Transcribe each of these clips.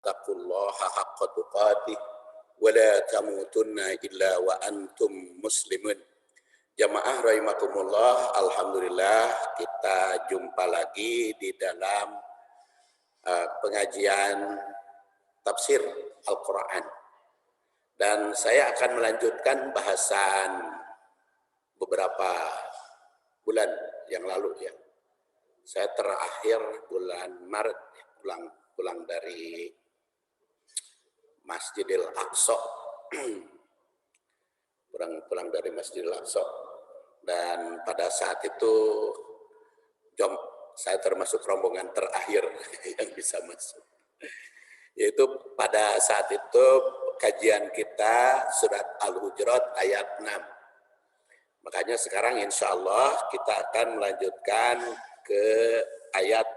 taqullaha haqqa tuqatih wa la tamutunna illa wa antum muslimun. Jamaah rahimakumullah, alhamdulillah kita jumpa lagi di dalam pengajian tafsir Al-Quran. Dan saya akan melanjutkan bahasan beberapa bulan yang lalu ya. Saya terakhir bulan Maret pulang dari Masjidil Aqsa. pulang dari Masjidil Aqsa. Dan pada saat itu saya termasuk rombongan terakhir yang bisa masuk. Yaitu pada saat itu kajian kita surat Al-Hujurat ayat 6. Makanya sekarang insya Allah kita akan melanjutkan ke ayat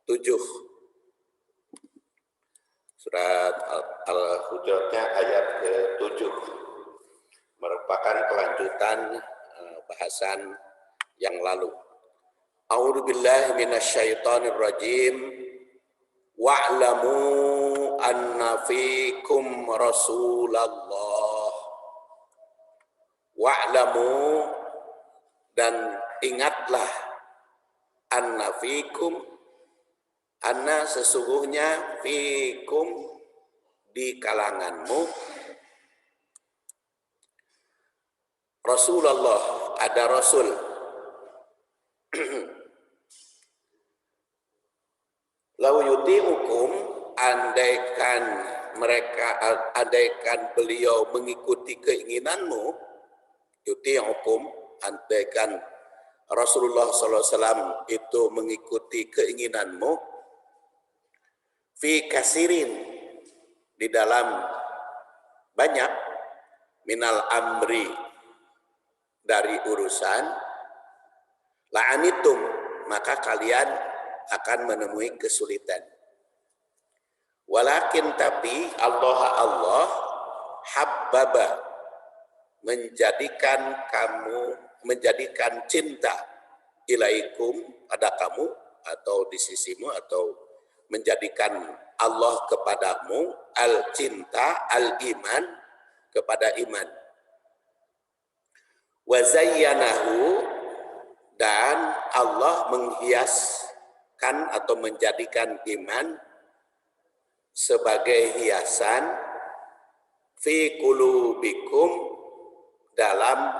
7. Surat Al-Hujuratnya ayat ke-7. Merupakan kelanjutan bahasan yang lalu. A'udzu billahi minasyaitonir rajim. Wa'lamu anna fikum Rasulullah. Wa'lamu, dan ingatlah, anna fikum, anna sesungguhnya, fikum di kalanganmu, Rasulullah, ada Rasul. Lau yuti'ukum, andaikan beliau mengikuti keinginanmu, yuti'ukum, andaikan Rasulullah SAW itu mengikuti keinginanmu, fi kasirin, di dalam banyak, minal amri, dari urusan, la'anitum, maka kalian akan menemui kesulitan. Walakin tapi Allah habbaba, menjadikan cinta ilaikum, pada kamu atau di sisimu, atau menjadikan Allah kepadamu al cinta, al iman, kepada iman. Wa zayyanahu, dan Allah menghiaskan atau menjadikan iman sebagai hiasan fi qulubikum, dalam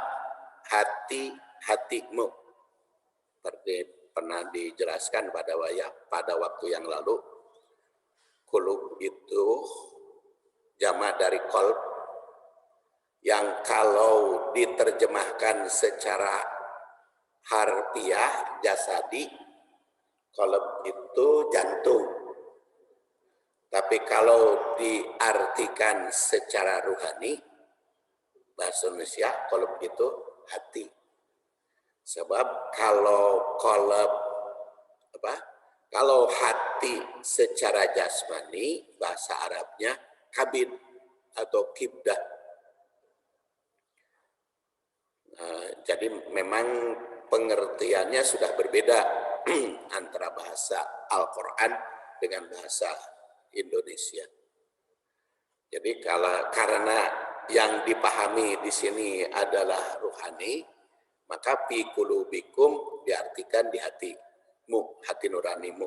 hati-hatimu. Seperti pernah dijelaskan pada waktu yang lalu, qulub itu jamak dari qalb, yang kalau diterjemahkan secara harfiah jasadi, qalb itu jantung. Tapi kalau diartikan secara ruhani, bahasa Indonesia, qalb itu hati. Sebab kalau qalb kalau hati secara jasmani, bahasa Arabnya kabid atau kibdah. Jadi memang pengertiannya sudah berbeda antara bahasa Al-Quran dengan bahasa Indonesia. Jadi karena yang dipahami di sini adalah ruhani, maka fi qulubikum diartikan di hatimu, hati nuranimu.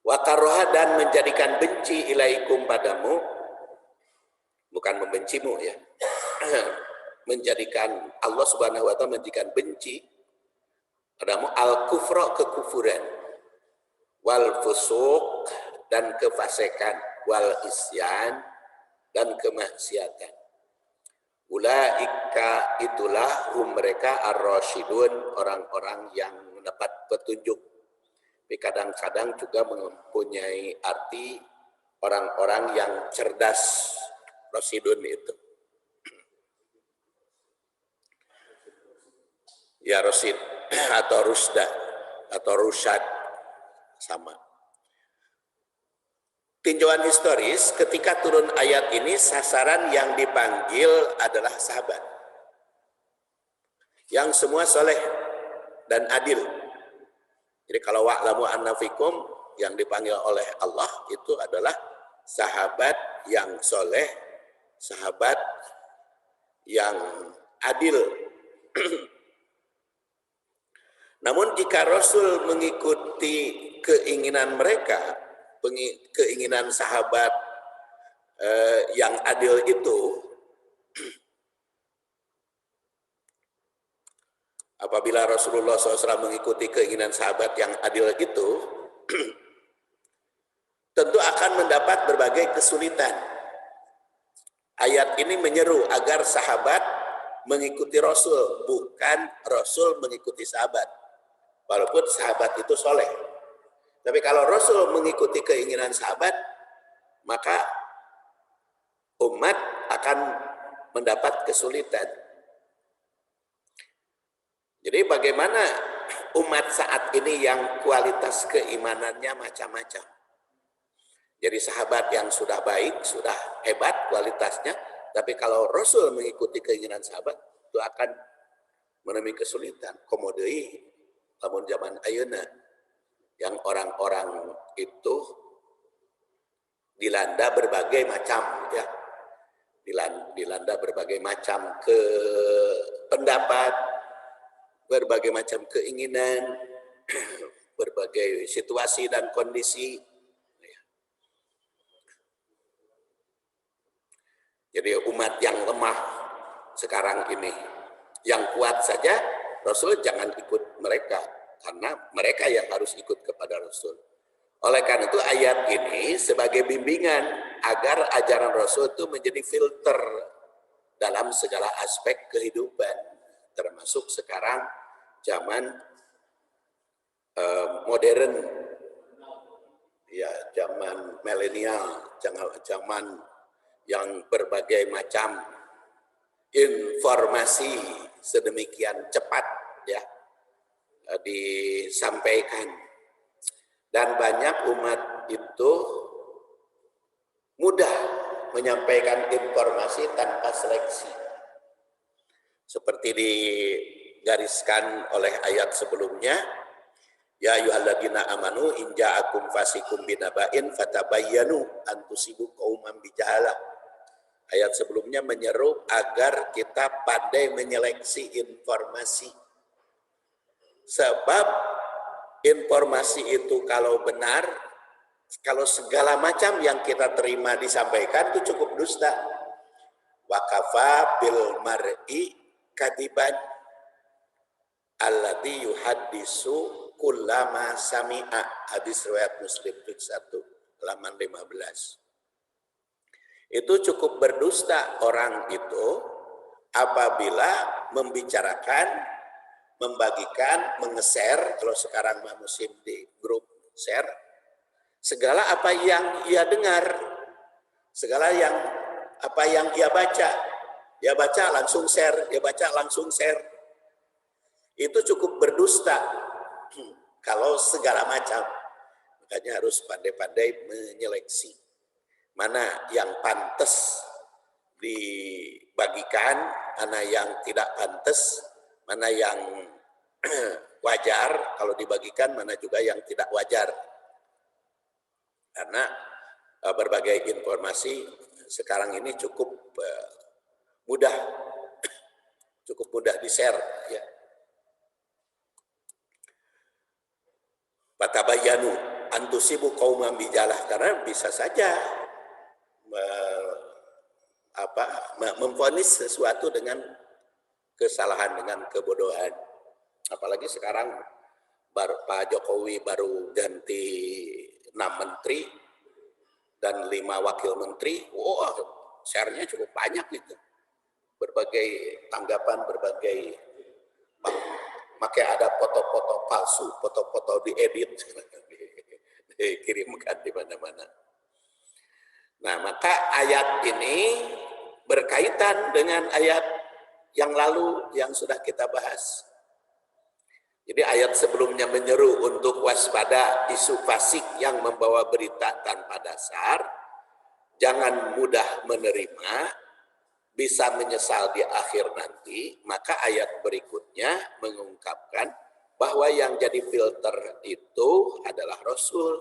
Wa karoha, dan menjadikan benci ilaikum padamu, bukan membencimu ya. Menjadikan Allah Subhanahu wa ta'ala menjadikan benci padamu al-kufra, kekufuran, wal fusuq, dan kefasikan, wal isyan, dan kemaksiatan. Ulaika, itulah mereka ar-rasyidun, orang-orang yang mendapat petunjuk. Tapi kadang-kadang juga mempunyai arti orang-orang yang cerdas. Rasyidun itu ya Rasid atau Rusda atau Rusyad sama. Tinjauan historis, ketika turun ayat ini sasaran yang dipanggil adalah sahabat yang semua soleh dan adil. Jadi kalau wa'lamu anna fikum, yang dipanggil oleh Allah itu sahabat yang soleh, sahabat yang adil. Namun jika Rasul mengikuti keinginan mereka, keinginan sahabat yang adil itu, apabila Rasulullah SAW mengikuti keinginan sahabat yang adil itu, tentu akan mendapat berbagai kesulitan. Ayat ini menyeru agar sahabat mengikuti Rasul, bukan Rasul mengikuti sahabat. Walaupun sahabat itu soleh. Tapi kalau Rasul mengikuti keinginan sahabat, maka umat akan mendapat kesulitan. Jadi bagaimana umat saat ini yang kualitas keimanannya macam-macam. Jadi sahabat yang sudah baik, sudah hebat kualitasnya, tapi kalau Rasul mengikuti keinginan sahabat, itu akan menemui kesulitan. Komodei, namun zaman ayeuna, yang orang-orang itu dilanda berbagai macam, ya, dilanda berbagai macam pendapat, berbagai macam keinginan, berbagai situasi dan kondisi. Jadi umat yang lemah sekarang ini, yang kuat saja Rasul jangan ikut mereka, karena mereka yang harus ikut kepada Rasul. Oleh karena itu ayat ini sebagai bimbingan agar ajaran Rasul itu menjadi filter dalam segala aspek kehidupan, termasuk sekarang zaman modern, ya, zaman milenial, zaman yang berbagai macam informasi sedemikian cepat, ya, disampaikan, dan banyak umat itu mudah menyampaikan informasi tanpa seleksi, seperti digariskan oleh ayat sebelumnya, ya ayyuhalladzina amanu in ja'akum fasikum binaba'in fatabayyanu an tusibu qauman bijahalah. Ayat sebelumnya menyeru agar kita pandai menyeleksi informasi. Sebab informasi itu kalau benar, kalau segala macam yang kita terima disampaikan, itu cukup dusta. Wa kafa bil mar'i kadiban alladzi yuhaddisu kullama sami'a. Hadis riwayat Muslim 1 halaman 15. Itu cukup berdusta orang itu apabila membicarakan, membagikan, menge-share, kalau sekarang musim di grup share, segala apa yang ia dengar, segala yang apa yang ia baca langsung share, dia baca langsung share. Itu cukup berdusta kalau segala macam. Makanya harus pandai-pandai menyeleksi mana yang pantas dibagikan, mana yang tidak pantas, mana yang wajar kalau dibagikan, mana juga yang tidak wajar. Karena berbagai informasi sekarang ini cukup mudah di-share, ya. Fatabayyanu an tusibu qauman bijalah, karena bisa saja memvonis sesuatu dengan kesalahan, dengan kebodohan. Apalagi sekarang Pak Jokowi baru ganti 6 menteri dan 5 wakil menteri. Wah, share-nya cukup banyak gitu. Berbagai tanggapan, berbagai makanya ada foto-foto palsu, foto-foto diedit, dikirimkan di mana-mana. Nah, maka ayat ini berkaitan dengan ayat yang lalu yang sudah kita bahas. Jadi ayat sebelumnya menyeru untuk waspada isu fasik yang membawa berita tanpa dasar, jangan mudah menerima, bisa menyesal di akhir nanti. Maka ayat berikutnya mengungkapkan bahwa yang jadi filter itu adalah Rasul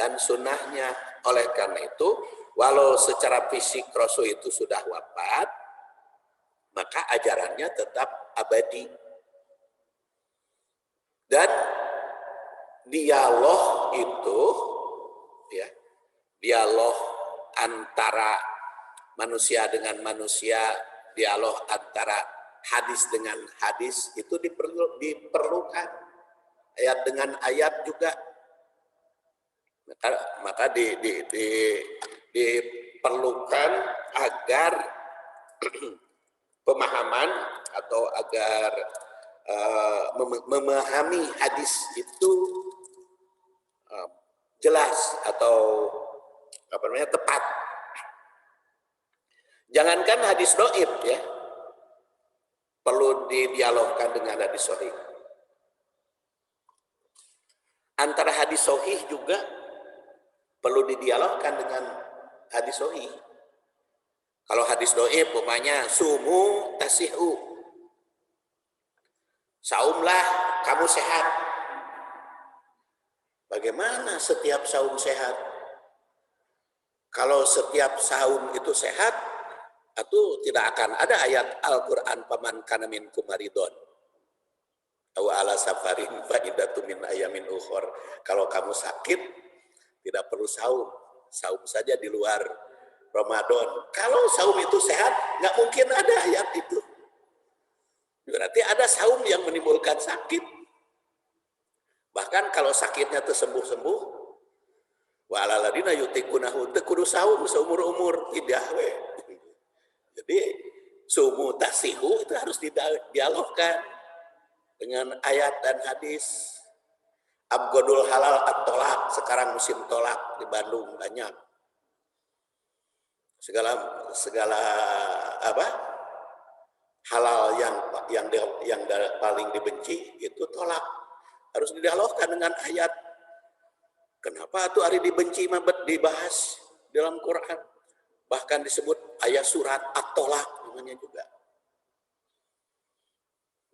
dan sunnahnya. Oleh karena itu, walau secara fisik Rasul itu sudah wafat, maka ajarannya tetap abadi. Dan dialog itu, ya, dialog antara manusia dengan manusia, dialog antara hadis dengan hadis itu diperlukan. Ayat dengan ayat juga. Maka diperlukan agar pemahaman atau agar memahami hadis itu jelas atau tepat. Jangankan hadis dhaif ya, perlu didialogkan dengan hadis sahih. Antara hadis sahih juga perlu didialogkan dengan hadis sahih. Kalau hadis dhaif umpamanya sumu tasihu, saumlah kamu sehat. Bagaimana setiap saum sehat? Kalau setiap saum itu sehat, itu tidak akan ada ayat Al-Quran paman kana minkum maridun aw ala safarin fa iddatun min ayamin ukhra. Kalau kamu sakit tidak perlu saum, saum saja di luar Ramadan. Kalau saum itu sehat, nggak mungkin ada ayat itu. Berarti ada saum yang menimbulkan sakit. Bahkan kalau sakitnya tersembuh-sembuh, wa ala ladina yutikunahu kudu saum seumur-umur tidak we. Jadi sumu tasihu itu harus didialogkan dengan ayat dan hadis. Abgodul halal at-tolak, sekarang musim tolak di Bandung banyak. Segala halal yang paling dibenci itu tolak. Harus didialogkan dengan ayat. Kenapa tuh hari dibenci mabet dibahas dalam Quran? Bahkan disebut ayat surat at-tolak namanya juga.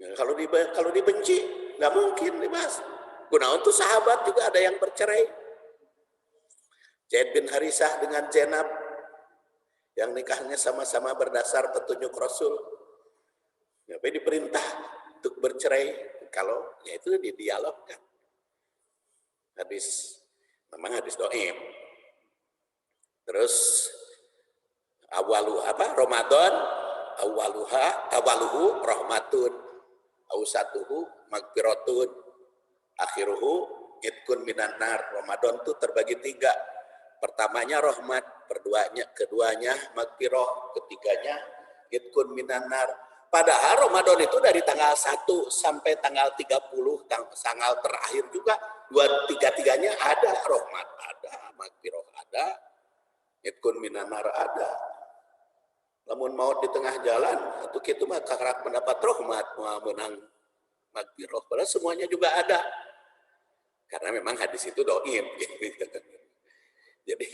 Ya, kalau dibenci nggak mungkin dibahas. Gunawan tuh sahabat juga ada yang bercerai. Zaid bin Harisah dengan Zainab yang nikahnya sama-sama berdasar petunjuk Rasul. Tapi diperintah untuk bercerai kalau ya itu didialogkan. Memang hadis dhaif. Terus Ramadan awaluhu rahmatun awsatuhu magfiratun akhiruhu itqun minan nar. Ramadan itu terbagi 3. Pertamanya rahmat, keduanya magfirah, ketiganya itqun minan nar. Padahal Ramadan itu dari tanggal 1 sampai tanggal 30, tanggal terakhir juga 2-3-tiganya ada rahmat, ada magfirah, ada itqun minan nar, ada. Lamun maut di tengah jalan, atau gitu mah karak mendapat rahmat, menang magfirah. Padahal semuanya juga ada. Karena memang hadis itu dhaif. Jadi,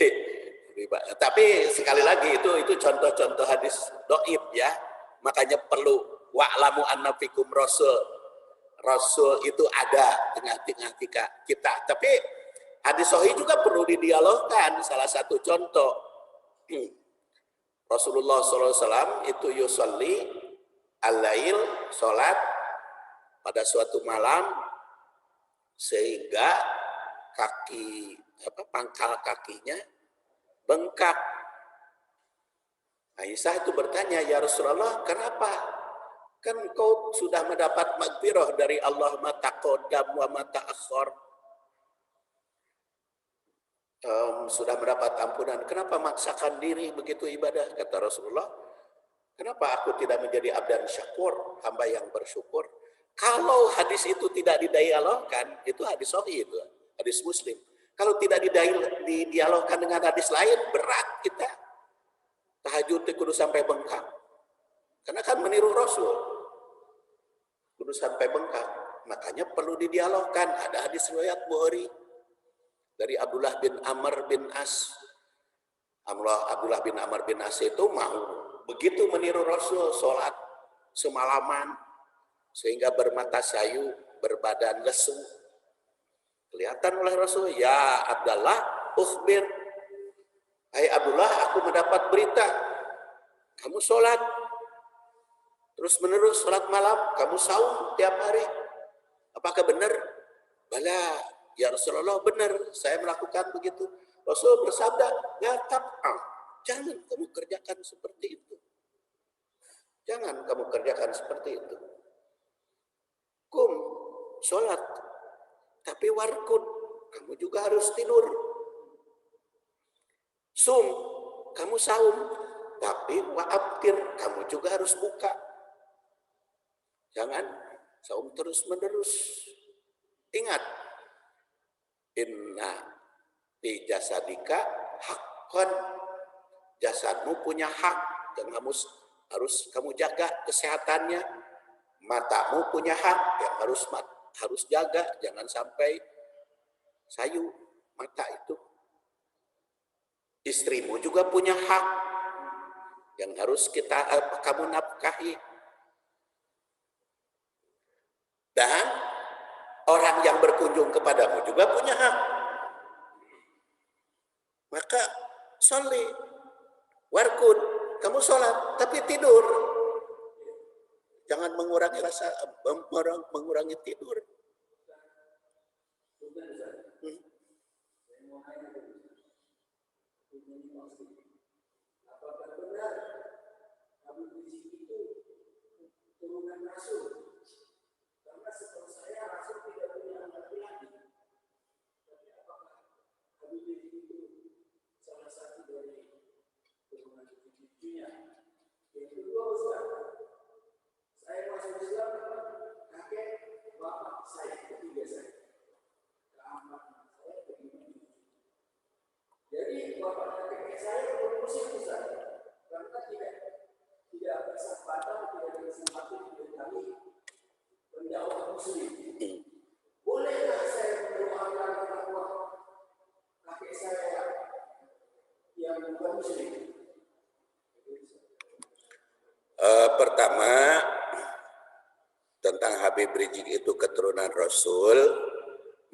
tapi sekali lagi itu contoh-contoh hadis dhaif ya. Makanya perlu wa'lamu anna fikum rasul. Rasul itu ada tengah-tengah kita. Tapi hadis sahih juga perlu didialogkan. Salah satu contoh. Rasulullah SAW itu yusolli al-lail, sholat pada suatu malam sehingga pangkal kakinya bengkak. Aisyah itu bertanya, ya Rasulullah, kenapa? Kan kau sudah mendapat magfirah dari Allah ma taqaddam wa ma ta'akhkhar. Sudah mendapat ampunan, kenapa maksakan diri begitu ibadah? Kata Rasulullah, kenapa aku tidak menjadi abdan syakur, hamba yang bersyukur? Kalau hadis itu tidak didialogkan, itu hadis sahih, itu hadis Muslim. Kalau tidak didialogkan dengan hadis lain, berat kita. Tahajud kudu sampai bengkak. Karena kan meniru Rasul. Kudu sampai bengkak. Makanya perlu didialogkan. Ada hadis riwayat Bukhari dari Abdullah bin Amr bin As. Abdullah bin Amr bin As itu mau begitu meniru Rasul, sholat semalaman sehingga bermata sayu, berbadan lesu. Kelihatan oleh Rasul, ya Abdullah, ukhbir, hai Abdullah, aku mendapat berita, kamu sholat terus menerus, sholat malam, kamu saum tiap hari. Apakah benar? Bala, ya Rasulullah, benar, saya melakukan begitu. Rasul bersabda, ya tab'ah, jangan kamu kerjakan seperti itu. Jangan kamu kerjakan seperti itu. Kum, sholat, tapi warkun, kamu juga harus tidur. Sum, kamu saum, tapi wa'abtir, kamu juga harus buka. Jangan saum terus menerus. Ingat, inna fi jasadika haqqan, jasadmu punya hak yang harus kamu jaga kesehatannya. Matamu punya hak yang harus jaga, jangan sampai sayu mata itu. Istrimu juga punya hak yang harus kamu nafkahi. Dan orang yang berkunjung kepadamu juga punya hak. Maka sholli warkud, kamu sholat tapi tidur. Jangan mengurangi mengurangi tidur. Apakah benar Habib Rizik itu turunan Rasul? Karena setahu saya Rasul tidak punya anak laki. Tapi apakah Habib Rizik itu salah satu dari turunan cucunya? Yang kedua, Ustaz, saya masuk Islam kakek bapak saya, ketiga saya. Keempat saya, kelima. Jadi bapak dan kakek saya bermusik, Ustaz. Karena tidak bersahabatan, tidak bersempati dengan kami pendakwah muslim. Bolehkah saya mendoakan dakwah kakek saya yang bukan muslim? Pertama, tentang Habib Rizik itu keturunan Rasul,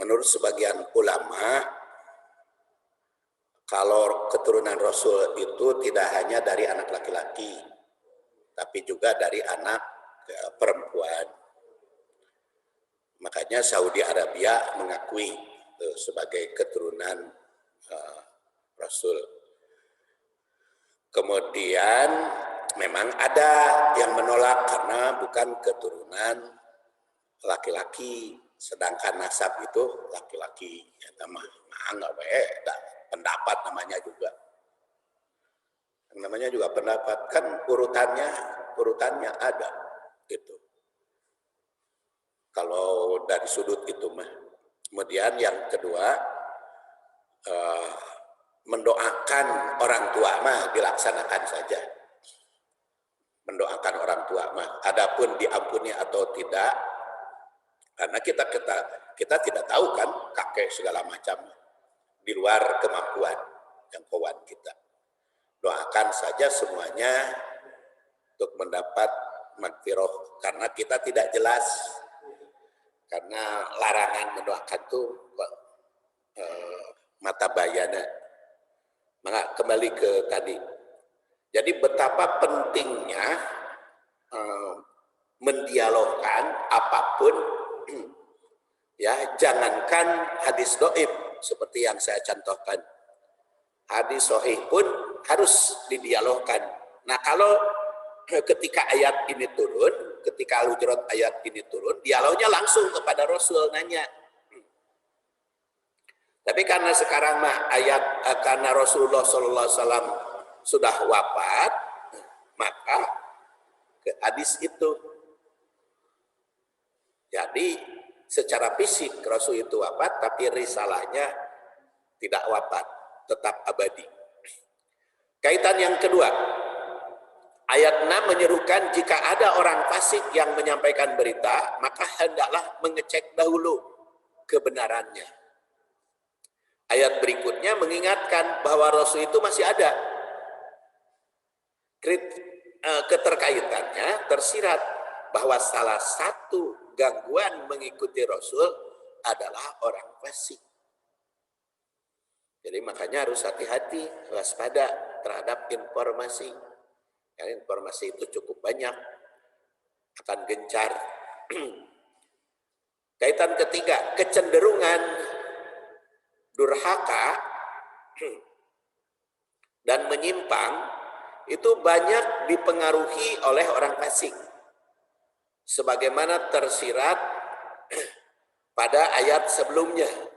menurut sebagian ulama, kalau keturunan Rasul itu tidak hanya dari anak laki-laki, tapi juga dari anak perempuan. Makanya Saudi Arabia mengakui sebagai keturunan Rasul. Kemudian memang ada yang menolak karena bukan keturunan laki-laki, sedangkan nasab itu laki-laki. Ya, pendapat namanya juga. Namanya juga pendapat, kan urutannya ada gitu. Kalau dari sudut itu mah. Kemudian yang kedua, mendoakan orang tua mah dilaksanakan saja. Mendoakan orang tua mah, adapun diampuni atau tidak, karena kita tidak tahu kan kakek segala macam di luar kemampuan jangkauan kita. Doakan saja semuanya untuk mendapat magfirah, karena kita tidak jelas, karena larangan mendoakan itu mata bayana. Maka kembali ke tadi. Jadi betapa pentingnya mendialogkan apapun, ya, jangankan hadis dhaif seperti yang saya contohkan. Hadis sahih pun harus didialogkan. Nah, kalau ketika ayat ini turun, ketika Al-Hujurat ayat ini turun, dialognya langsung kepada Rasul, nanya. Tapi karena sekarang mah karena Rasulullah SAW sudah wafat, maka ke hadis itu. Jadi secara fisik Rasul itu wafat, tapi risalahnya tidak wafat, tetap abadi. Kaitan yang kedua, ayat 6 menyerukan jika ada orang fasik yang menyampaikan berita, maka hendaklah mengecek dahulu kebenarannya. Ayat berikutnya mengingatkan bahwa Rasul itu masih ada. Keterkaitannya tersirat bahwa salah satu gangguan mengikuti Rasul adalah orang fasik. Jadi makanya harus hati-hati, waspada terhadap informasi. Ya, informasi itu cukup banyak, akan gencar. Kaitan ketiga, kecenderungan durhaka dan menyimpang itu banyak dipengaruhi oleh orang fasik. Sebagaimana tersirat pada ayat sebelumnya.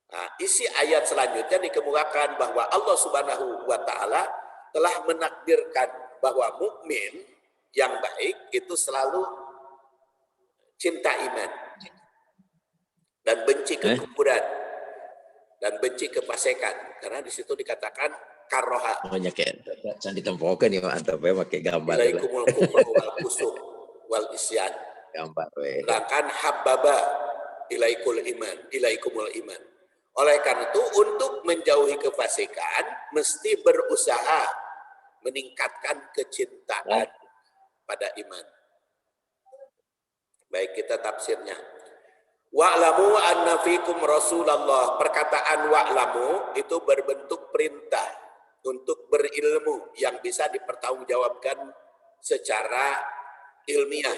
Nah, isi ayat selanjutnya dikemukakan bahwa Allah Subhanahu wa taala telah menakdirkan bahwa mukmin yang baik itu selalu cinta iman dan benci kekufuran dan benci kefasikan, karena di situ dikatakan karoha. Makanya kayak can ditempokan ya mantap ya pakai gambar. Ilaikumul kufru wal fusuq wal isyan. Gambar Sedangkan habbaba ilaikumul iman. Oleh karena itu untuk menjauhi kefasikan mesti berusaha meningkatkan kecintaan pada iman. Baik, kita tafsirnya. Wa'lamu anna fikum Rasulullah. Perkataan wa'lamu itu berbentuk perintah untuk berilmu yang bisa dipertanggungjawabkan secara ilmiah.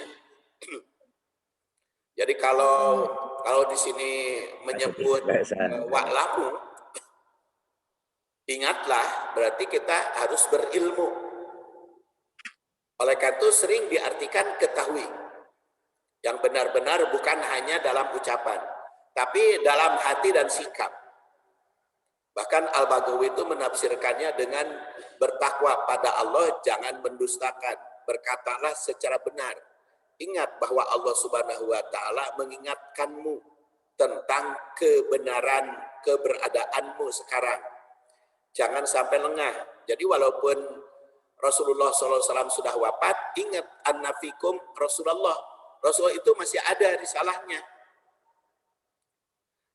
Jadi kalau di sini menyebut wa'lamu, ingatlah, berarti kita harus berilmu. Oleh karena itu sering diartikan ketahui, yang benar-benar bukan hanya dalam ucapan, tapi dalam hati dan sikap. Bahkan Al-Baghawi itu menafsirkannya dengan bertakwa pada Allah, jangan mendustakan, berkatalah secara benar. Ingat bahwa Allah Subhanahu wa taala mengingatkanmu tentang kebenaran keberadaanmu sekarang. Jangan sampai lengah. Jadi walaupun Rasulullah SAW sudah wafat, ingat annafikum Rasulullah. Rasul itu masih ada risalahnya.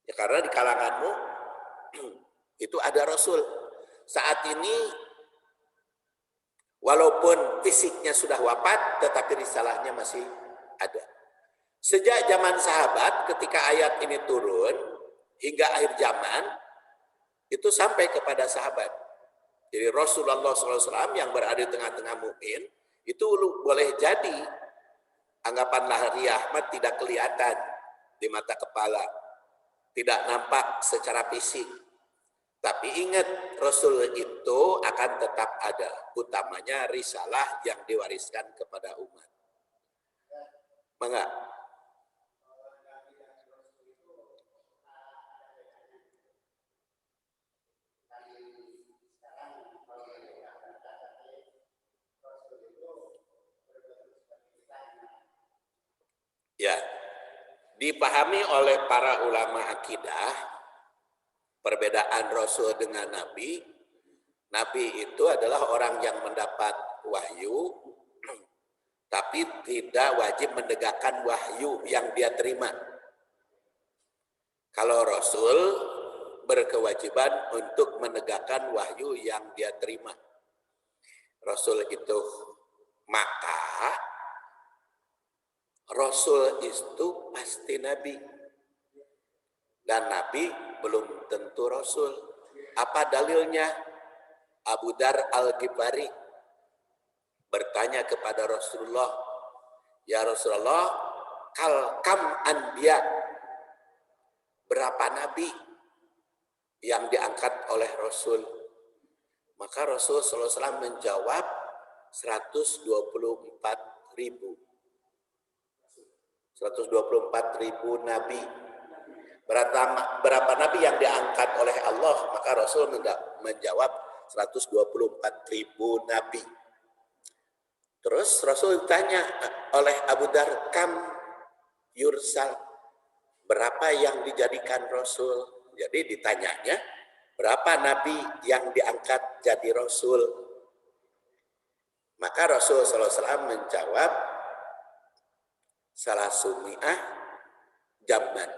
Ya, karena di kalanganmu itu ada Rasul. Saat ini walaupun fisiknya sudah wafat, tetapi risalahnya masih ada. Sejak zaman sahabat, ketika ayat ini turun, hingga akhir zaman, itu sampai kepada sahabat. Jadi Rasulullah SAW yang berada di tengah-tengah mukmin, itu boleh jadi anggapan lahir Ahmad tidak kelihatan di mata kepala, tidak nampak secara fisik. Tapi ingat, Rasul itu akan tetap ada, utamanya risalah yang diwariskan kepada umat. Mangga. Ya, dipahami oleh para ulama akidah, perbedaan Rasul dengan Nabi. Nabi itu adalah orang yang mendapat wahyu, tapi tidak wajib menegakkan wahyu yang dia terima. Kalau Rasul berkewajiban untuk menegakkan wahyu yang dia terima. Rasul itu, maka Rasul itu pasti Nabi. Dan Nabi belum tentu Rasul. Apa dalilnya? Abu Dar Al-Ghifari bertanya kepada Rasulullah, ya Rasulullah, kam anbiya, berapa nabi yang diangkat oleh Rasul? Maka Rasul SAW menjawab 124.000. 124.000 nabi. Berapa nabi yang diangkat oleh Allah? Maka Rasul menjawab 124.000 nabi. Terus Rasul ditanya oleh Abu Dar, kam yursal, berapa yang dijadikan Rasul? Jadi ditanyanya, berapa nabi yang diangkat jadi Rasul? Maka Rasul SAW menjawab, salah sumi'ah zaman,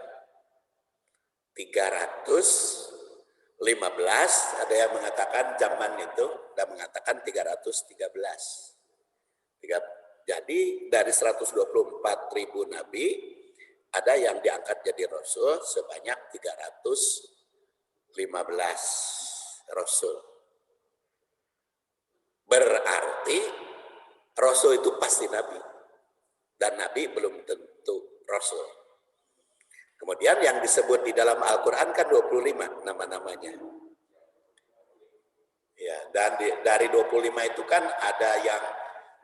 315, ada yang mengatakan zaman itu, ada mengatakan 313. Jadi dari 124.000 nabi, ada yang diangkat jadi Rasul sebanyak 315. 15 rasul. Berarti rasul itu pasti nabi. Dan nabi belum tentu rasul. Kemudian yang disebut di dalam Al-Quran kan 25 nama-namanya. Ya, dan dari 25 itu kan ada yang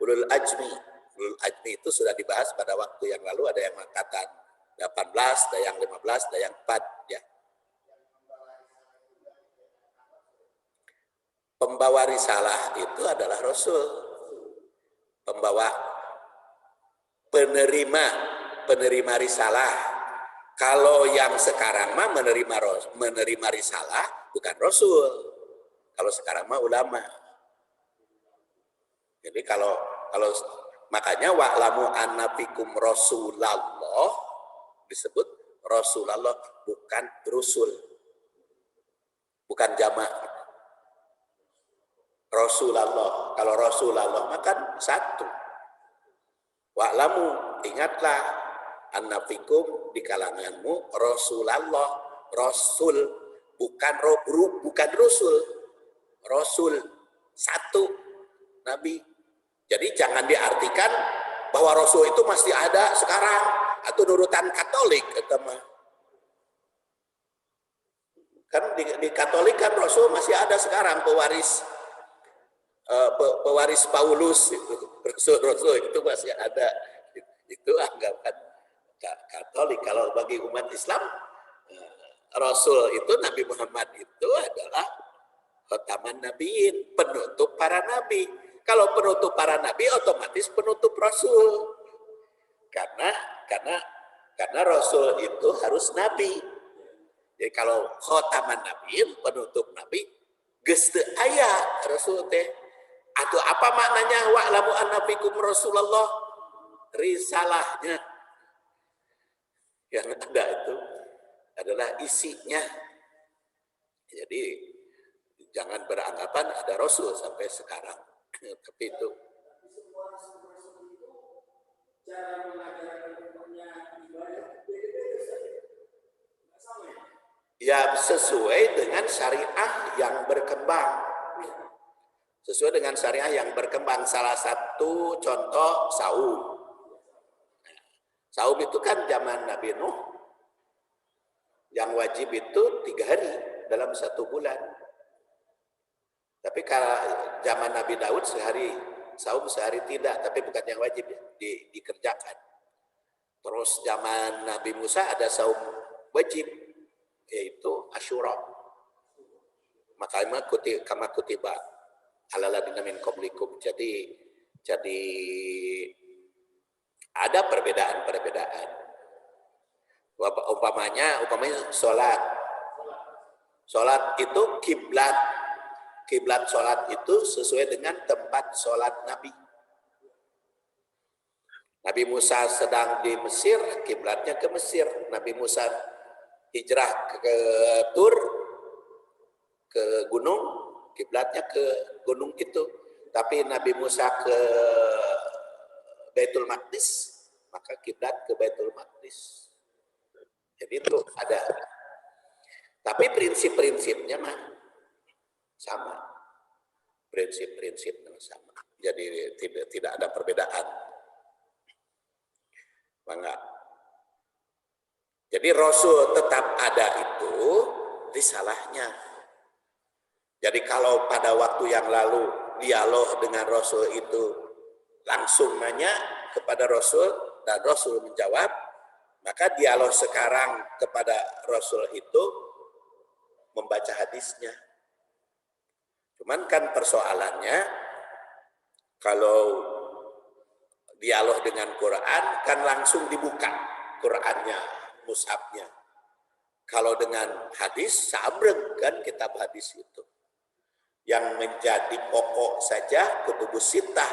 ulul ajmi. Ulul ajmi itu sudah dibahas pada waktu yang lalu, ada yang mengatakan 18, ada yang 15, ada yang 4 ya. Pembawa risalah itu adalah rasul. Pembawa penerima risalah. Kalau yang sekarang mah menerima risalah bukan rasul. Kalau sekarang mah ulama. Jadi kalau makanya wa'lamu anna fikum Rasulullah disebut Rasulullah, bukan Rasul. Bukan jamak. Rasulullah. Kalau Rasulullah makan satu. Wa'lamu, ingatlah, anna fikum, di kalanganmu Rasulullah, Rasul, bukan Rasul. Rasul satu Nabi. Jadi jangan diartikan bahwa Rasul itu masih ada sekarang atau nurutan Katolik, kan di Katolik kan Rasul masih ada sekarang, pewaris Paulus itu, Rasul itu masih ada. Itu anggapan Katolik. Kalau bagi umat Islam, Rasul itu Nabi Muhammad itu adalah khataman nabiin, penutup para nabi. Kalau penutup para nabi otomatis penutup Rasul. Karena Rasul itu harus nabi. Jadi kalau khataman nabiin, penutup nabi, geus teu aya Rasul teh. Atau apa maknanya wa'lamu anna fikum Rasulullah? Risalahnya yang ada itu adalah isinya. Jadi jangan beranggapan ada Rasul sampai sekarang. Tapi itu ya sesuai dengan syariah yang berkembang. Sesuai dengan syariah yang berkembang. Salah satu contoh saum. Saum itu kan zaman Nabi Nuh. Yang wajib itu 3 hari dalam 1 bulan. Tapi kalau zaman Nabi Daud sehari, saum sehari tidak. Tapi bukan yang wajib ya, dikerjakan. Terus zaman Nabi Musa ada saum wajib, yaitu Asyura. Makanya kama kutiba alaladina min qablikum. Jadi ada perbedaan-perbedaan. Umpamanya sholat itu kiblat sholat itu sesuai dengan tempat sholat Nabi. Nabi Musa sedang di Mesir, kiblatnya ke Mesir. Nabi Musa hijrah ke Tur, ke gunung, kiblatnya ke gunung itu. Tapi Nabi Musa ke Baitul Maqdis, maka kiblat ke Baitul Maqdis. Jadi itu ada. Tapi prinsip-prinsipnya mah sama. Prinsip-prinsipnya sama. Jadi tidak ada perbedaan. Enggak. Jadi Rasul tetap ada itu risalahnya. Jadi kalau pada waktu yang lalu dialog dengan Rasul itu langsung nanya kepada Rasul dan Rasul menjawab, maka dialog sekarang kepada Rasul itu membaca hadisnya. Cuman kan persoalannya kalau dialog dengan Quran kan langsung dibuka Qurannya, mushafnya. Kalau dengan hadis sabreng kan kitab hadis itu. Yang menjadi pokok saja kutubus sittah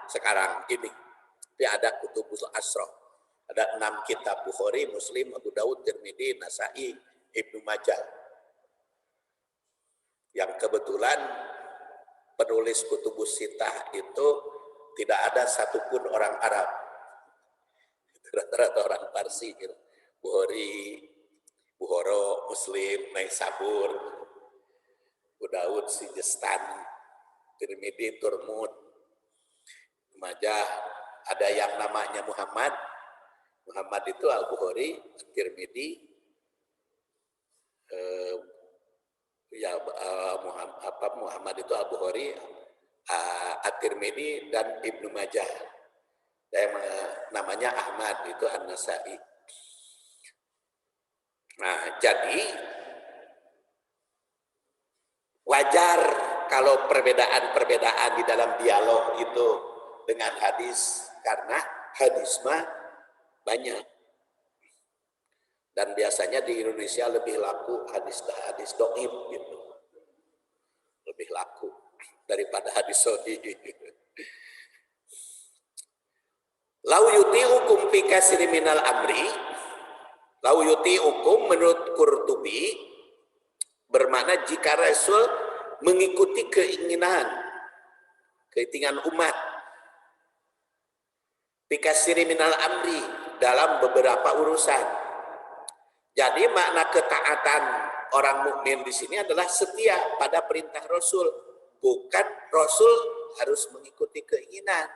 sekarang ini. Tapi ada kutubus asroh. Ada 6 kitab, Bukhari, Muslim, Abu Daud, Tirmidzi, Nasai, Ibnu Majah. Yang kebetulan penulis kutubus sittah itu tidak ada satupun orang Arab. Rata-rata orang Parsi gitu. Bukhari, Bukhara, Muslim, Naisabur, Abu Daud, Sijistani, Tirmidzi, Turmud, Majah. Ada yang namanya Muhammad. Muhammad itu Al-Bukhari, Tirmidzi, Muhammad itu Al-Bukhari, At-Tirmidzi dan Ibnu Majah. Yang namanya Ahmad itu An-Nasai. Nah, jadi wajar kalau perbedaan-perbedaan di dalam dialog itu dengan hadis, karena hadis mah banyak. Dan biasanya di Indonesia lebih laku hadis dhaif gitu. Lebih laku daripada hadis sahih. Lau yuti'ukum fi katsiri minal amri. Lau yuti'ukum menurut Qurtubi bermakna jika Rasul mengikuti keinginan umat. Fi katsiri minal amri, dalam beberapa urusan. Jadi makna ketaatan orang mukmin di sini adalah setia pada perintah Rasul, bukan Rasul harus mengikuti keinginan.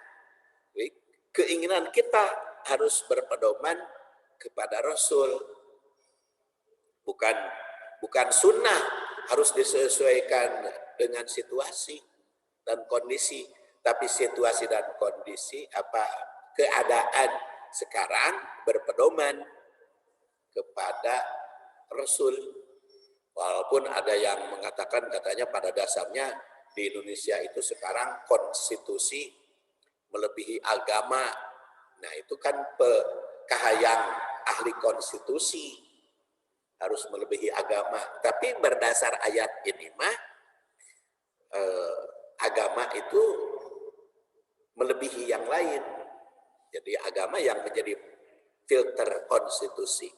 Keinginan kita harus berpedoman kepada Rasul. Bukan sunnah, harus disesuaikan dengan situasi dan kondisi. Tapi situasi dan kondisi keadaan sekarang berpedoman kepada Rasul. Walaupun ada yang mengatakan katanya pada dasarnya di Indonesia itu sekarang konstitusi melebihi agama. Nah, itu kan kahayang ahli konstitusi harus melebihi agama. Tapi berdasar ayat ini mah agama itu melebihi yang lain. Jadi agama yang menjadi filter konstitusi.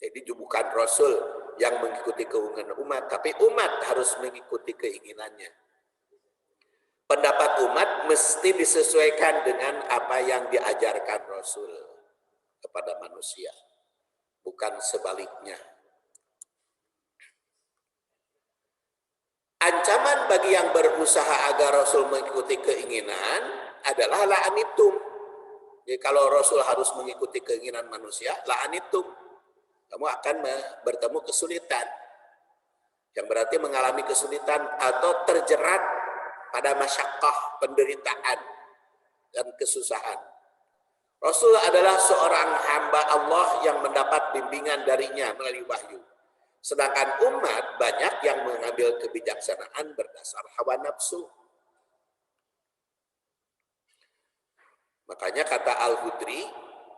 Jadi bukan Rasul yang mengikuti keinginan umat, tapi umat harus mengikuti keinginannya. Pendapat umat mesti disesuaikan dengan apa yang diajarkan Rasul kepada manusia, bukan sebaliknya. Ancaman bagi yang berusaha agar Rasul mengikuti keinginan adalah la'anitum. Jadi kalau Rasul harus mengikuti keinginan manusia, la'anitum. Kamu akan bertemu kesulitan. Yang berarti mengalami kesulitan atau terjerat pada masyaqqah, penderitaan, dan kesusahan. Rasul adalah seorang hamba Allah yang mendapat bimbingan darinya melalui wahyu. Sedangkan umat banyak yang mengambil kebijaksanaan berdasar hawa nafsu. Makanya kata Al-Hudri,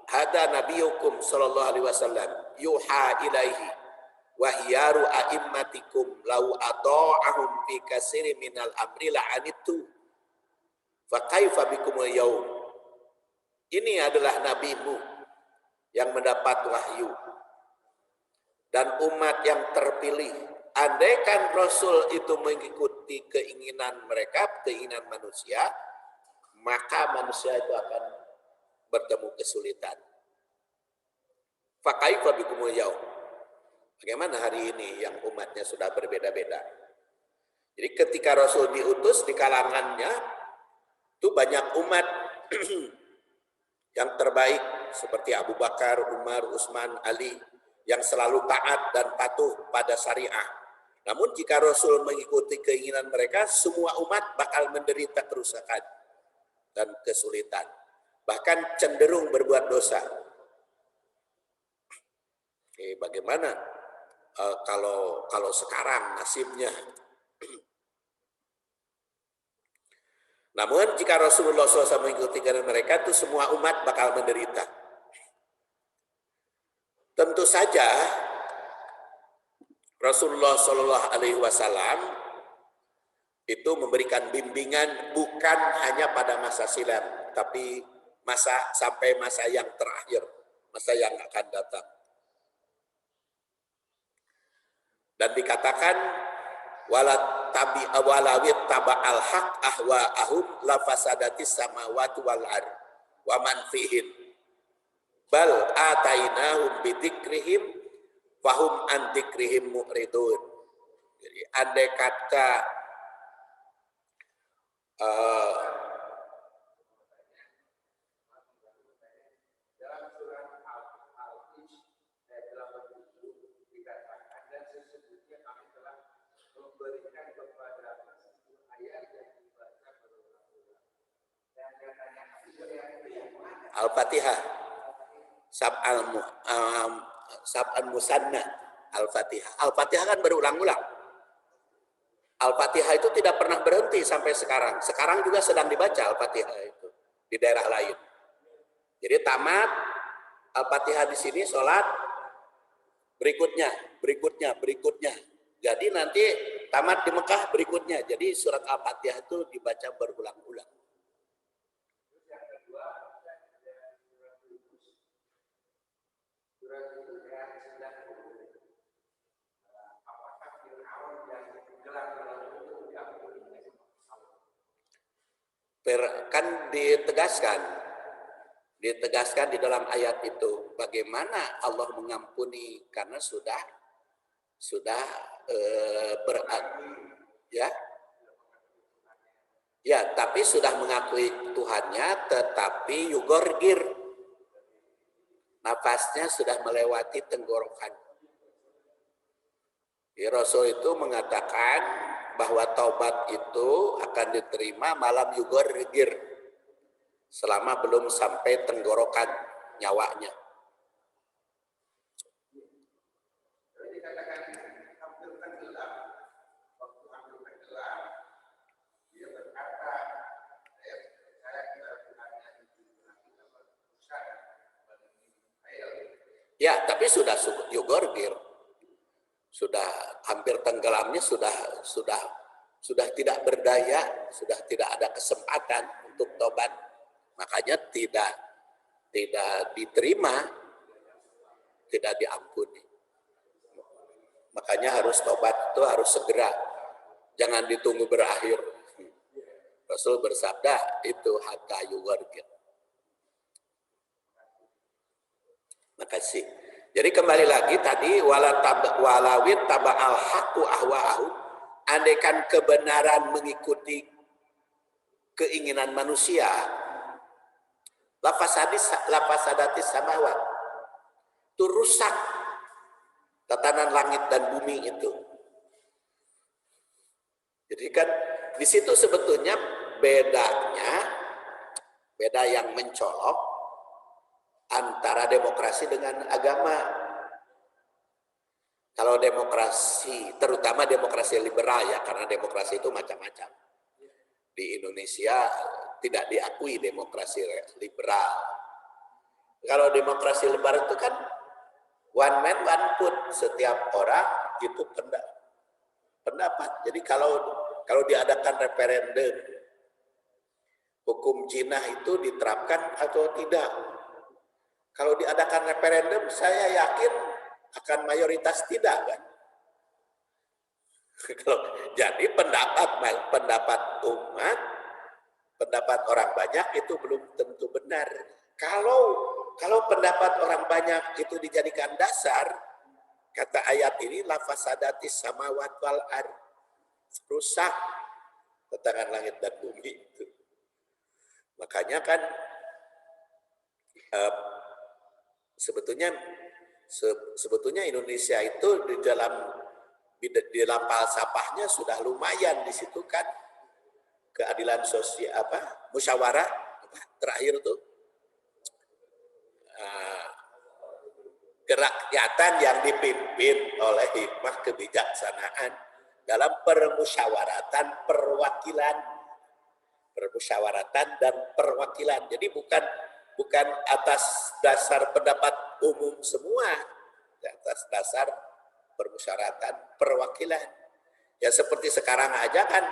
hada nabiyukum sallallahu alaihi wasallam yuha ilaihi wa hiyaru a'immatikum lau ata'ahum fi katsiri minal amri la'anitu fa kaifa bikumul yaum. Ini adalah nabimu yang mendapat wahyu dan umat yang terpilih. Andaikan Rasul itu mengikuti keinginan mereka, keinginan manusia, maka manusia itu akan bertemu kesulitan. Fakaifa bikumul yaum. Bagaimana hari ini yang umatnya sudah berbeda-beda. Jadi ketika Rasul diutus di kalangannya itu banyak umat yang terbaik seperti Abu Bakar, Umar, Utsman, Ali yang selalu taat dan patuh pada syariah. Namun jika Rasul mengikuti keinginan mereka, semua umat bakal menderita kerusakan dan kesulitan. Bahkan cenderung berbuat dosa. Bagaimana kalau sekarang nasibnya? Namun jika Rasulullah SAW mengikuti keinginan mereka, itu semua umat bakal menderita. Tentu saja Rasulullah SAW itu memberikan bimbingan bukan hanya pada masa silam, tapi sampai masa yang terakhir, masa yang akan datang. Dan dikatakan walawit taba'al haq ahwa'ahum la fasadatis samawati wal ard wa man fihin bal atainahum bidzikrihim fahum an dzikrihim mu'ridun. Jadi andai kata Al-Fatihah, Sab'al Musanna, Al-Fatihah. Al-Fatihah kan berulang-ulang. Al-Fatihah itu tidak pernah berhenti sampai sekarang. Sekarang juga sedang dibaca Al-Fatihah itu di daerah lain. Jadi tamat Al-Fatihah di sini, sholat berikutnya. Jadi nanti tamat di Mekah berikutnya. Jadi surat Al-Fatihah itu dibaca berulang-ulang. Kan ditegaskan di dalam ayat itu bagaimana Allah mengampuni karena sudah tapi sudah mengakui Tuhannya, tetapi yugorgir, nafasnya sudah melewati tenggorokan. Rasul itu mengatakan bahwa taubat itu akan diterima malam yugorgir, selama belum sampai tenggorokan nyawanya. Ya, tapi sudah yugorgir, sudah hampir tenggelamnya, sudah tidak berdaya, sudah tidak ada kesempatan untuk tobat, makanya tidak diterima, tidak diampuni. Makanya harus tobat itu harus segera, jangan ditunggu berakhir. Rasul bersabda itu hatta yugorgir. Makasih. Jadi kembali lagi tadi walawit taba'al haqqu ahwa'ahu, andaikan kebenaran mengikuti keinginan manusia, lafasadatis samawat, itu rusak tatanan langit dan bumi itu. Jadi kan di situ sebetulnya beda yang mencolok antara demokrasi dengan agama. Kalau demokrasi, terutama demokrasi liberal ya, karena demokrasi itu macam-macam. Di Indonesia tidak diakui demokrasi liberal. Kalau demokrasi liberal itu kan one man one vote, setiap orang itu pendapat. Jadi kalau diadakan referendum, hukum jinah itu diterapkan atau tidak? Kalau diadakan referendum, saya yakin akan mayoritas tidak, kan? Jadi pendapat umat, pendapat orang banyak itu belum tentu benar. Kalau pendapat orang banyak itu dijadikan dasar, kata ayat ini lafasadatis samawat wal ard, rusak tatanan langit dan bumi itu. Makanya kan sebetulnya Indonesia itu di dalam falsafahnya sudah lumayan di situ kan, keadilan sosial musyawarah terakhir tuh kerakyatan yang dipimpin oleh hikmah kebijaksanaan dalam permusyawaratan dan perwakilan. Jadi bukan atas dasar pendapat umum semua, atas dasar permusyawaratan perwakilan. Ya seperti sekarang aja kan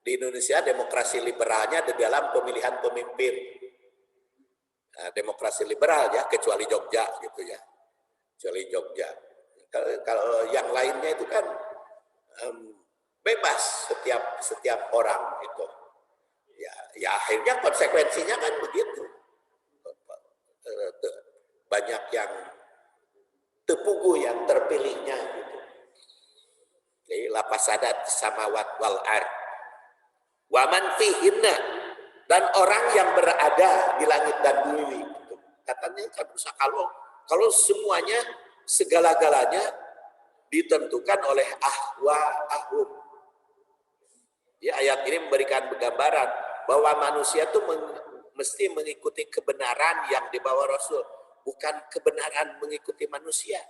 di Indonesia demokrasi liberalnya di dalam pemilihan pemimpin. Nah, demokrasi liberal ya, kecuali Jogja gitu ya. Kecuali Jogja. Kalau yang lainnya itu kan bebas setiap orang itu. Ya akhirnya konsekuensinya kan begitu. Banyak yang tepugu yang terpilihnya gitu. lafasadat samawat wal ard wa man fihinna, dan orang yang berada di langit dan bumi. Katanya kan kalau semuanya segala-galanya ditentukan oleh ahwa'ahum. Ya, ayat ini memberikan gambaran bahwa manusia itu mesti mengikuti kebenaran yang dibawa Rasul, bukan kebenaran mengikuti manusia.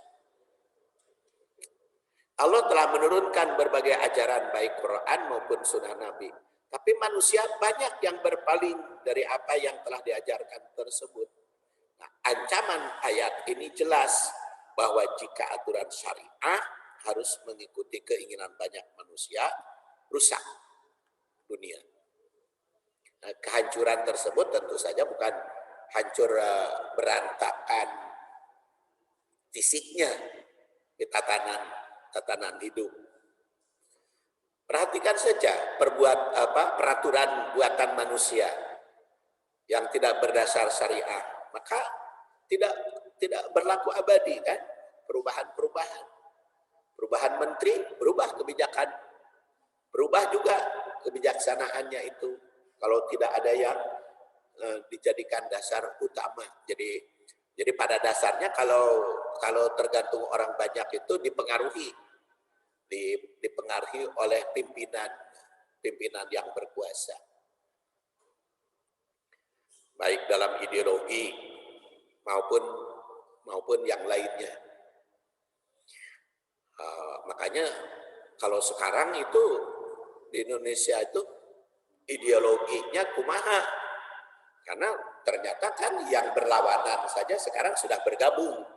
Allah telah menurunkan berbagai ajaran baik Quran maupun sunnah Nabi. Tapi manusia banyak yang berpaling dari apa yang telah diajarkan tersebut. Nah, ancaman ayat ini jelas bahwa jika aturan syariah harus mengikuti keinginan banyak manusia, rusak dunia. Nah, kehancuran tersebut tentu saja bukan hancur berantakan fisiknya, di tatanan hidup. Perhatikan saja peraturan buatan manusia yang tidak berdasar syariah, maka tidak berlaku abadi kan? Perubahan menteri, berubah kebijakan, berubah juga kebijaksanaannya itu. Kalau tidak ada yang dijadikan dasar utama. Jadi pada dasarnya kalau tergantung orang banyak itu dipengaruhi oleh pimpinan yang berkuasa, baik dalam ideologi maupun yang lainnya. Makanya kalau sekarang itu di Indonesia itu ideologinya kumaha, karena ternyata kan yang berlawanan saja sekarang sudah bergabung.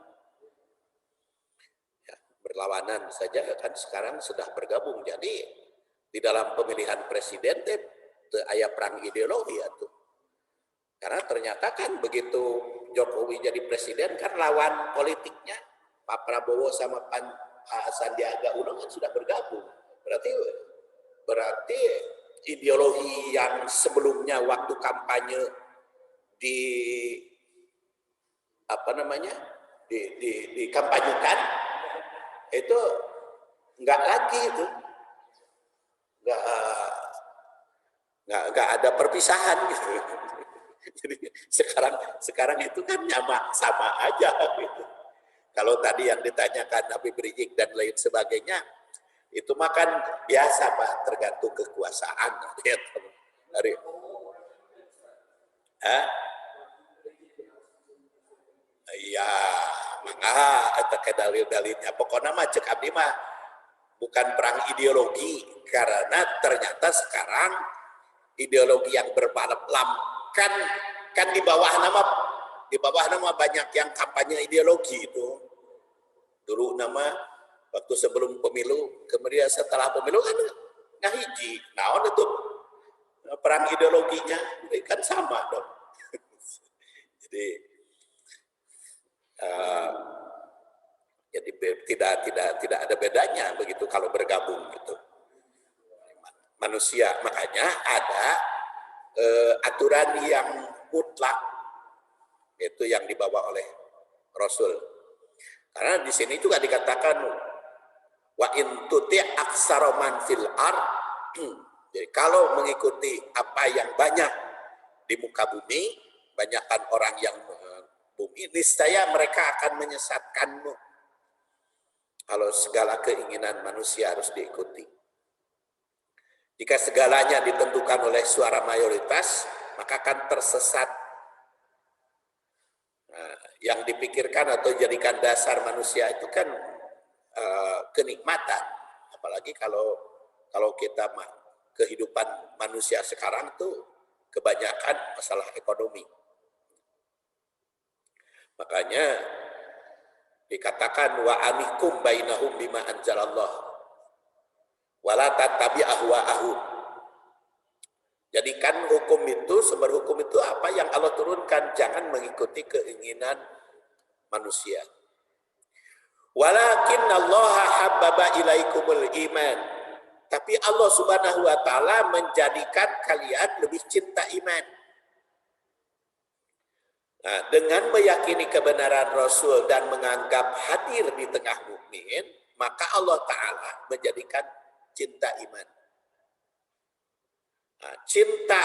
Berlawanan saja kan sekarang sudah bergabung. Jadi di dalam pemilihan presiden aya perang ideologi itu. Karena ternyata kan begitu Jokowi jadi presiden kan lawan politiknya Pak Prabowo sama Pak Sandiaga Uno kan sudah bergabung. Berarti ideologi yang sebelumnya waktu kampanye dikampanyekan itu enggak lagi itu, enggak ada perpisahan gitu. Jadi sekarang itu kan sama aja gitu. Kalau tadi yang ditanyakan Habib Rizik dan lain sebagainya, itu makan biasa Pak, tergantung kekuasaan dari iya, mangga eta ke dalil-dalilnya. Pokoknya mah cek abdi mah bukan perang ideologi, karena ternyata sekarang ideologi yang berbalap kan di bawah nama banyak yang kampanye ideologi itu. Dulu nama waktu sebelum pemilu, kemudian setelah pemilu kan ngahiji. Naon itu perang ideologinya kan sama dong. Jadi tidak ada bedanya begitu kalau bergabung gitu manusia. Makanya ada aturan yang mutlak, itu yang dibawa oleh Rasul. Karena di sini juga dikatakan wa in tuti' aktsara man fil ard. Jadi kalau mengikuti apa yang banyak di muka bumi, banyakkan orang yang bumi, niscaya mereka akan menyesatkanmu. Kalau segala keinginan manusia harus diikuti. Jika segalanya ditentukan oleh suara mayoritas, maka akan tersesat. Nah, yang dipikirkan atau jadikan dasar manusia itu kan kenikmatan. Apalagi kalau kita kehidupan manusia sekarang tuh kebanyakan masalah ekonomi. Makanya dikatakan wa anikum bainahum bima anzalallah wala tattabi ahwa'ahum. Jadikan hukum itu, sumber hukum itu apa yang Allah turunkan, jangan mengikuti keinginan manusia. Walakin Allah habbaba ilaikumul iman. Tapi Allah Subhanahu wa taala menjadikan kalian lebih cinta iman. Nah, dengan meyakini kebenaran Rasul dan menganggap hadir di tengah mukmin, maka Allah Ta'ala menjadikan cinta iman. Nah, cinta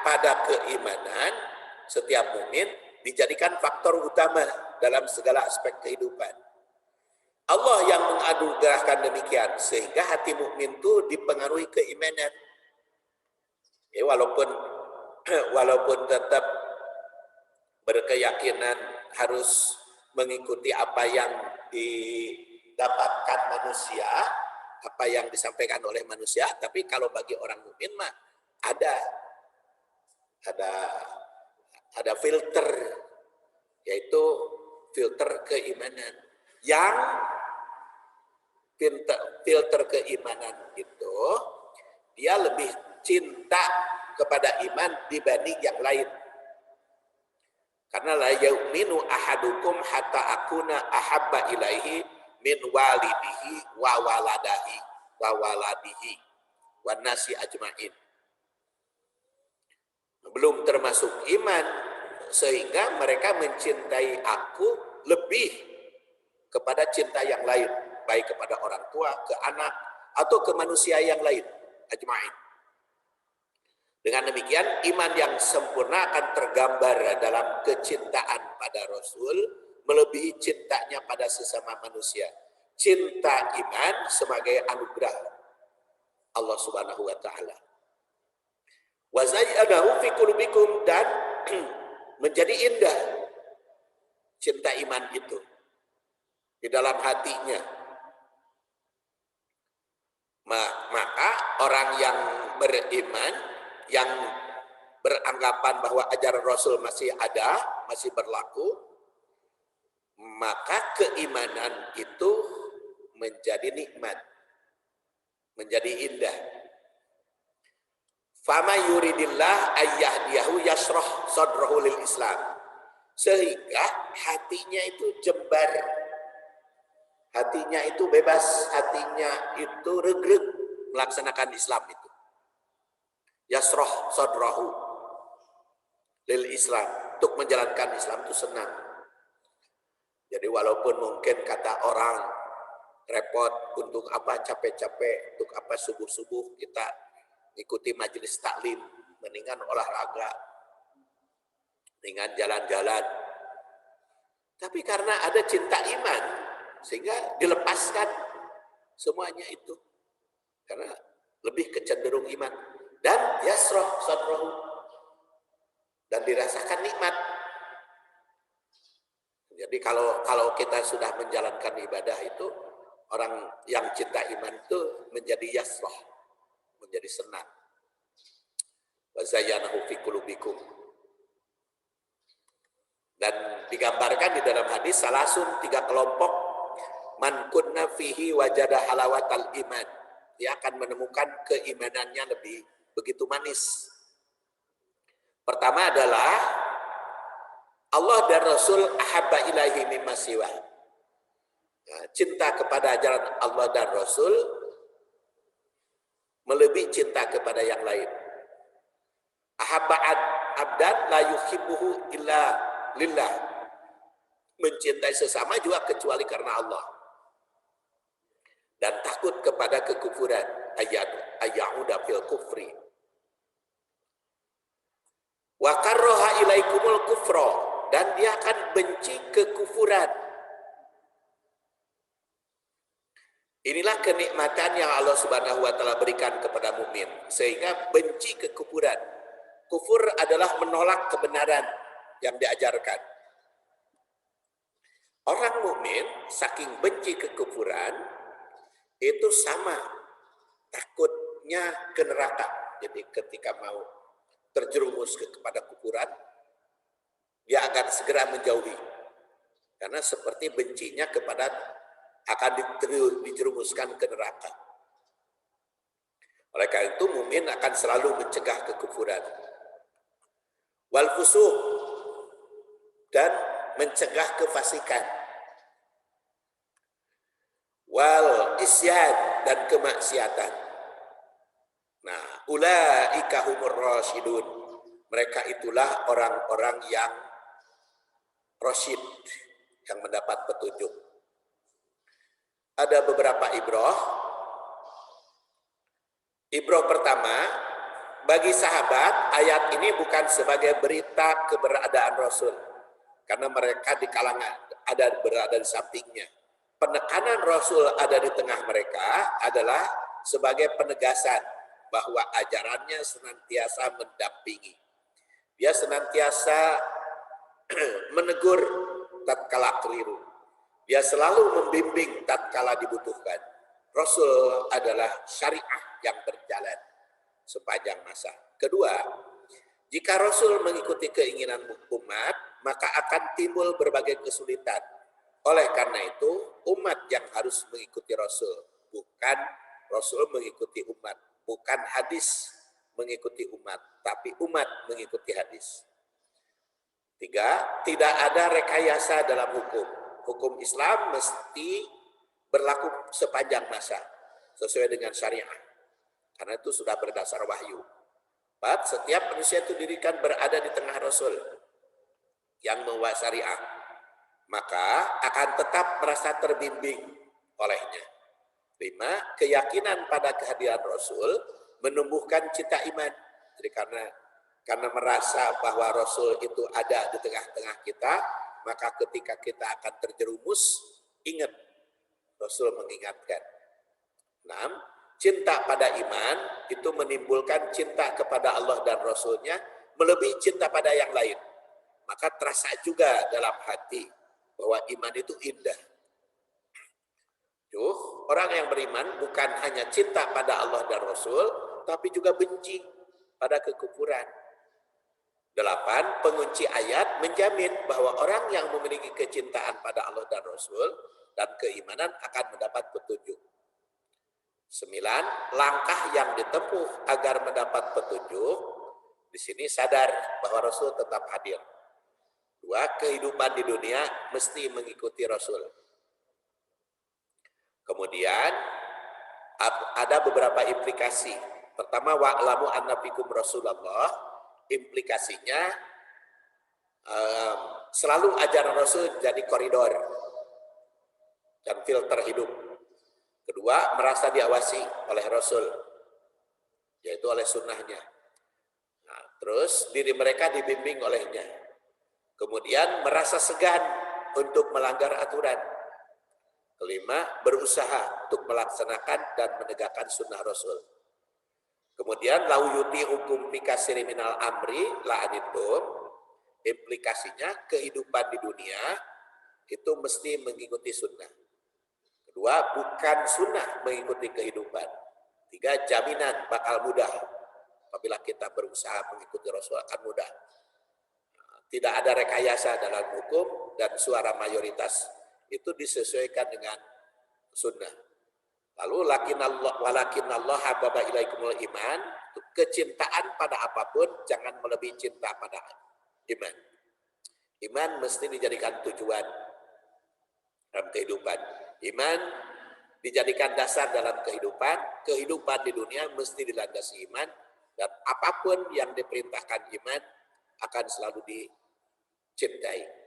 pada keimanan setiap mukmin dijadikan faktor utama dalam segala aspek kehidupan. Allah yang menganugerahkan demikian sehingga hati mukmin itu dipengaruhi keimanan. Ya, walaupun tetap berkeyakinan harus mengikuti apa yang didapatkan manusia, apa yang disampaikan oleh manusia, tapi kalau bagi orang mukmin mah ada filter, yaitu filter keimanan. Yang filter keimanan itu dia lebih cinta kepada iman dibanding yang lain. Karena la yu'minu ahadukum hatta akuna ahabba ilaihi min walidihi wa waladihi wa nasi ajmain. Belum termasuk iman sehingga mereka mencintai aku lebih kepada cinta yang lain, baik kepada orang tua, ke anak, atau ke manusia yang lain, ajmain. Dengan demikian, iman yang sempurna akan tergambar dalam kecintaan pada Rasul, melebihi cintanya pada sesama manusia. Cinta iman sebagai anugerah Allah Subhanahu wa Ta'ala. Wa zayyanahu fi qulubikum, dan menjadi indah cinta iman itu di dalam hatinya. Maka orang yang beriman, yang beranggapan bahwa ajaran Rasul masih ada, masih berlaku, maka keimanan itu menjadi nikmat, menjadi indah. Fama yuridillah ayyahdiyahu yasroh sadrahu lil Islam, sehingga hatinya itu jembar, hatinya itu bebas, hatinya itu regreg melaksanakan Islam itu. Yasroh sadrahu lil Islam, untuk menjalankan Islam itu senang. Jadi walaupun mungkin kata orang repot, untuk apa capek-capek, untuk apa subuh-subuh kita ikuti majelis taklim, mendingan olahraga, mendingan jalan-jalan. Tapi karena ada cinta iman, sehingga dilepaskan semuanya itu. Karena lebih kecenderung iman. Dan yasroh sadrahu, dan dirasakan nikmat. Jadi kalau kita sudah menjalankan ibadah itu, orang yang cinta iman itu menjadi yasroh, menjadi senang. Wa zayyanahu fi qulubikum. Dan digambarkan di dalam hadis salasun, 3 kelompok, man kunna fihi wajada halawatal iman, dia akan menemukan keimanannya begitu manis. Pertama adalah Allah dan Rasul ahabba ilaihi mimma siwa. Nah, cinta kepada ajaran Allah dan Rasul melebihi cinta kepada yang lain. Ahabba abdan la yuhibbuhu illa lillah. Mencintai sesama juga kecuali karena Allah. Dan takut kepada kekufuran, ayyauda fil kufri. Wa karraha ilaikumul kufra, dan dia akan benci kekufuran. Inilah kenikmatan yang Allah Subhanahu wa Ta'ala berikan kepada mukmin, sehingga benci kekufuran. Kufur adalah menolak kebenaran yang diajarkan. Orang mukmin saking benci kekufuran itu sama takutnya ke neraka. Jadi ketika mau terjerumus kepada kufuran, dia akan segera menjauhi. Karena seperti bencinya kepada akan dijerumuskan ke neraka. Oleh karena itu mukmin akan selalu mencegah kekufuran. Wal fusuq, dan mencegah kefasikan. Wal isyan, dan kemaksiatan. Nah, ulaika humur rasyidun. Mereka itulah orang-orang yang rasyid, yang mendapat petunjuk. ada beberapa ibroh. Ibroh pertama, bagi sahabat ayat ini bukan sebagai berita keberadaan Rasul, karena mereka di kalangan ada berada di sampingnya. Penekanan Rasul ada di tengah mereka adalah sebagai penegasan bahwa ajarannya senantiasa mendampingi. Dia senantiasa menegur tatkala keliru. Dia selalu membimbing tatkala dibutuhkan. Rasul adalah syariah yang berjalan sepanjang masa. Kedua, jika Rasul mengikuti keinginan umat, maka akan timbul berbagai kesulitan. Oleh karena itu, umat yang harus mengikuti Rasul, bukan Rasul mengikuti umat, bukan hadis mengikuti umat, tapi umat mengikuti hadis. Tiga, tidak ada rekayasa dalam hukum. Hukum Islam mesti berlaku sepanjang masa, sesuai dengan syariah. Karena itu sudah berdasar wahyu. Empat, setiap manusia itu didirikan berada di tengah Rasul yang membawa syariah, maka akan tetap merasa terbimbing olehnya. Lima, keyakinan pada kehadiran Rasul menumbuhkan cinta iman. Jadi karena merasa bahwa Rasul itu ada di tengah-tengah kita, maka ketika kita akan terjerumus, ingat Rasul mengingatkan. 6. Cinta pada iman itu menimbulkan cinta kepada Allah dan Rasulnya melebihi cinta pada yang lain. Maka terasa juga dalam hati bahwa iman itu indah. Orang yang beriman bukan hanya cinta pada Allah dan Rasul, tapi juga benci pada kekufuran. 8. Pengunci ayat menjamin bahwa orang yang memiliki kecintaan pada Allah dan Rasul dan keimanan akan mendapat petunjuk. 9. Langkah yang ditempuh agar mendapat petunjuk, di sini sadar bahwa Rasul tetap hadir. 2. Kehidupan di dunia mesti mengikuti Rasul. Kemudian ada beberapa implikasi. Pertama, wa'lamu anna fikum Rasulullah. Implikasinya selalu ajaran Rasul jadi koridor dan filter hidup. Kedua, merasa diawasi oleh Rasul, yaitu oleh sunnahnya. Nah, terus diri mereka dibimbing olehnya. Kemudian merasa segan untuk melanggar aturan. Kelima, berusaha untuk melaksanakan dan menegakkan sunnah Rasul. Kemudian lau yuti hukum fikasiri minal amri la'anitum. Implikasinya kehidupan di dunia itu mesti mengikuti sunnah. Kedua, bukan sunnah mengikuti kehidupan. 3, jaminan bakal mudah. Apabila kita berusaha mengikuti Rasul akan mudah. Tidak ada rekayasa dalam hukum dan suara mayoritas itu disesuaikan dengan sunnah. Lalu walakinallah hababa ilaikumul iman, kecintaan pada apapun jangan melebihi cinta pada iman. Iman mesti dijadikan tujuan dalam kehidupan. Iman dijadikan dasar dalam kehidupan. Kehidupan di dunia mesti dilandasi iman, dan apapun yang diperintahkan iman akan selalu dicintai.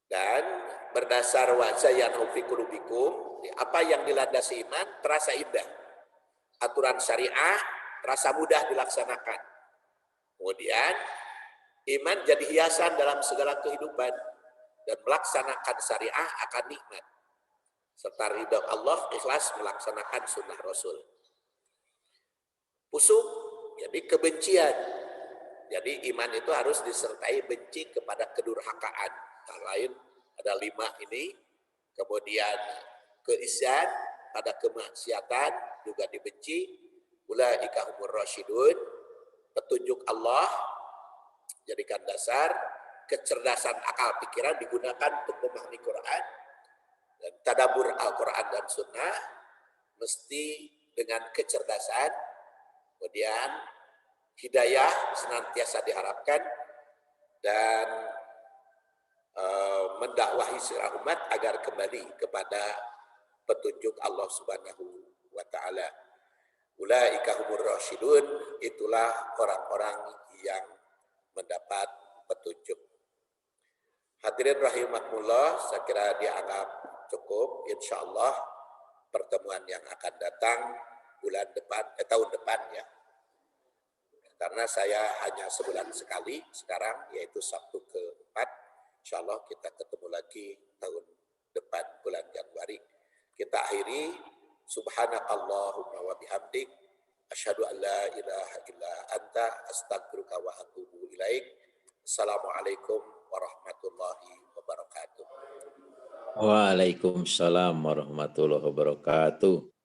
Dan berdasar wazayanu fi qulubikum, apa yang dilandasi iman terasa indah. Aturan syariah terasa mudah dilaksanakan. Kemudian iman jadi hiasan dalam segala kehidupan, dan melaksanakan syariah akan nikmat. Serta ridha Allah, ikhlas melaksanakan sunnah Rasul. Pusuk, jadi kebencian. Jadi iman itu harus disertai benci kepada kedurhakaan. Lain ada 5 ini. Kemudian keisyan, pada kemaksiatan juga dibenci. Ulaika humur rasyidun. Petunjuk Allah jadikan dasar. Kecerdasan akal pikiran digunakan untuk memahami Quran. Dan tadabbur Al-Quran dan Sunnah mesti dengan kecerdasan. Kemudian hidayah senantiasa diharapkan, dan mendakwahi seluruh umat agar kembali kepada petunjuk Allah Subhanahu wa taala. Ulaika humur rasyidun, itulah orang-orang yang mendapat petunjuk. Hadirin rahimakumullah, saya kira dianggap cukup. Insya Allah pertemuan yang akan datang bulan depan, tahun depan ya. Karena saya hanya sebulan sekali sekarang, yaitu Sabtu ke-4. Insya Allah kita ketemu lagi tahun depan bulan Januari. Kita akhiri, subhanakallahumma wa bihamdik, asyhadu an la ilaha illa anta, astaghfiruka wa atubu ilaik. Assalamualaikum warahmatullahi wabarakatuh. Waalaikumsalam warahmatullahi wabarakatuh.